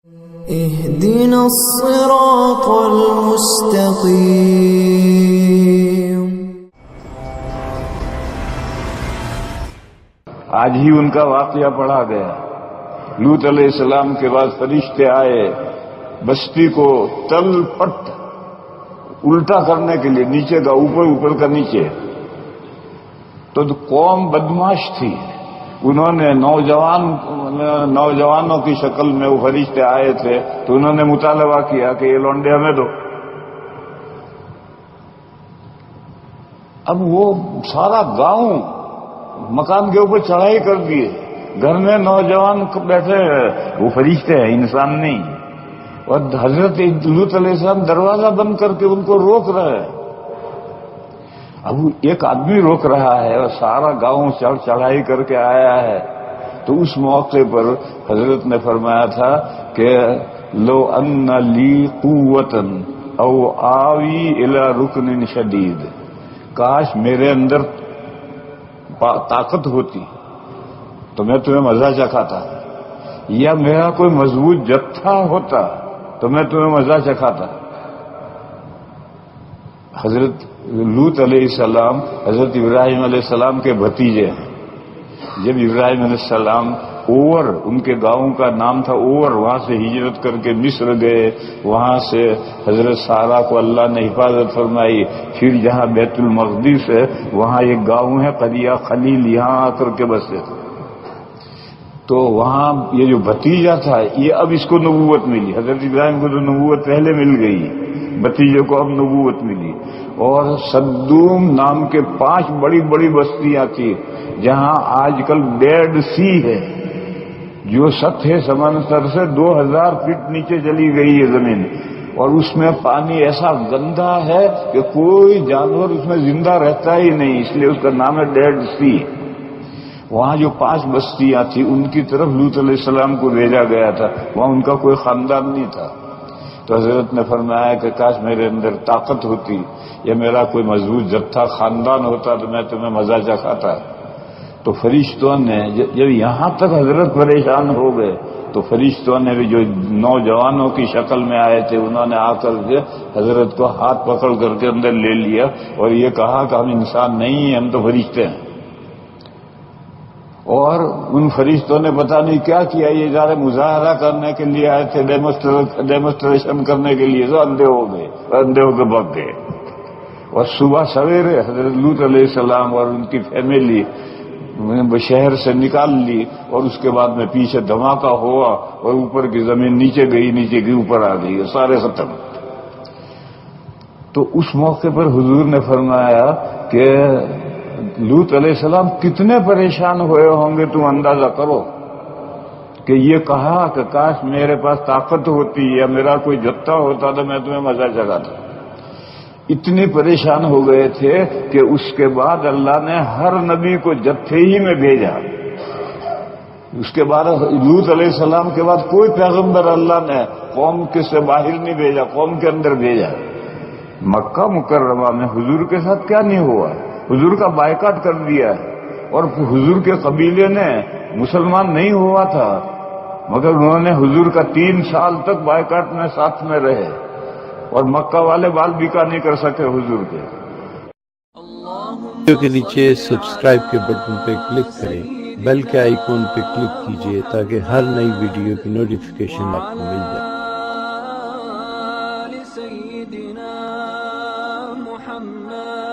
اهدنا الصراط المستقيم۔ آج ہی ان کا واقعہ پڑھا گیا۔ لوط علیہ السلام کے بعد فرشتے آئے بستی کو تل پٹ الٹا کرنے کے لیے، نیچے کا اوپر، اوپر کا نیچے۔ تو قوم بدماش تھی، انہوں نے نوجوانوں کی شکل میں وہ فرشتے آئے تھے تو انہوں نے مطالبہ کیا کہ یہ لونڈے ہمیں دو۔ اب وہ سارا گاؤں مکان کے اوپر چڑھائی کر دیے، گھر میں نوجوان بیٹھے ہیں، وہ فرشتے ہیں، انسان نہیں۔ اور حضرت لوط علیہ السلام دروازہ بند کر کے ان کو روک رہے ہیں۔ اب ایک آدمی روک رہا ہے اور سارا گاؤں چڑھائی کر کے آیا ہے، تو اس موقع پر حضرت نے فرمایا تھا کہ لو ان لی قوتن او آوی الی رکن شدید، کاش میرے اندر طاقت ہوتی تو میں تمہیں مزہ چکھاتا، یا میرا کوئی مضبوط جتھا ہوتا تو میں تمہیں مزہ چکھاتا۔ حضرت لوط علیہ السلام حضرت ابراہیم علیہ السلام کے بھتیجے ہیں۔ جب ابراہیم علیہ السلام اوور، ان کے گاؤں کا نام تھا اوور، وہاں سے ہجرت کر کے مصر گئے، وہاں سے حضرت سارہ کو اللہ نے حفاظت فرمائی، پھر جہاں بیت المقدس ہے وہاں ایک گاؤں ہے قریہ خلیل، یہاں آ کر کے بسے تھے۔ تو وہاں یہ جو بھتیجا تھا یہ اب اس کو نبوت ملی، حضرت ابراہیم کو تو نبوت پہلے مل گئی، بھتیجے کو اب نبوت ملی۔ اور سدوم نام کے 5 بڑی بڑی بستیاں تھی، جہاں آج کل ڈیڈ سی ہے، جو سطح سمندر سے 2000 فٹ نیچے چلی گئی ہے زمین، اور اس میں پانی ایسا گندا ہے کہ کوئی جانور اس میں زندہ رہتا ہی نہیں، اس لیے اس کا نام ہے ڈیڈ سی۔ وہاں جو 5 بستیاں تھیں ان کی طرف لوط علیہ السلام کو بھیجا گیا تھا، وہاں ان کا کوئی خاندان نہیں تھا۔ تو حضرت نے فرمایا کہ کاش میرے اندر طاقت ہوتی یا میرا کوئی مضبوط جتھا خاندان ہوتا تو میں تمہیں مزہ چکھاتا۔ تو فرشتوں نے جب یہاں تک حضرت پریشان ہو گئے تو فرشتوں نے بھی جو نوجوانوں کی شکل میں آئے تھے انہوں نے آ کر کے حضرت کو ہاتھ پکڑ کر کے اندر لے لیا اور یہ کہا کہ ہم انسان نہیں ہیں، ہم تو فرشتے ہیں۔ اور ان فرشتوں نے پتہ نہیں کیا کیا، یہ ادارے مظاہرہ کرنے کے لیے آئے تھے، ڈیمونسٹریشن کرنے کے لیے، تو اندھے ہو گئے، اندھے ہو کے بھگ گئے۔ اور صبح سویرے حضرت لوط علیہ السلام اور ان کی فیملی شہر سے نکال لی، اور اس کے بعد میں پیچھے دھماکہ ہوا اور اوپر کی زمین نیچے گئی، نیچے کی اوپر آ گئی، سارے ختم۔ تو اس موقع پر حضور نے فرمایا کہ لوط علیہ السلام کتنے پریشان ہوئے ہوں گے، تم اندازہ کرو کہ یہ کہا کہ کاش میرے پاس طاقت ہوتی یا میرا کوئی جتھا ہوتا تو میں تمہیں مزہ چکھاتا۔ اتنے پریشان ہو گئے تھے کہ اس کے بعد اللہ نے ہر نبی کو جتھے ہی میں بھیجا۔ اس کے بعد لوط علیہ السلام کے بعد کوئی پیغمبر اللہ نے قوم کے سے باہر نہیں بھیجا، قوم کے اندر بھیجا۔ مکہ مکرمہ میں حضور کے ساتھ کیا نہیں ہوا، حضور کا بائیکاٹ کر دیا ہے، اور حضور کے قبیلے نے مسلمان نہیں ہوا تھا مگر انہوں نے حضور کا 3 سال تک بائیکاٹ میں ساتھ میں رہے، اور مکہ والے بال بیکا نہیں کر سکے حضور کے۔ ویڈیو کے نیچے سبسکرائب کے بٹن پہ کلک کریں، بیل کے آئیکن پہ کلک کیجئے تاکہ ہر نئی ویڈیو کی نوٹیفیکیشن آپ کو مل جائے۔ سیدنا محمد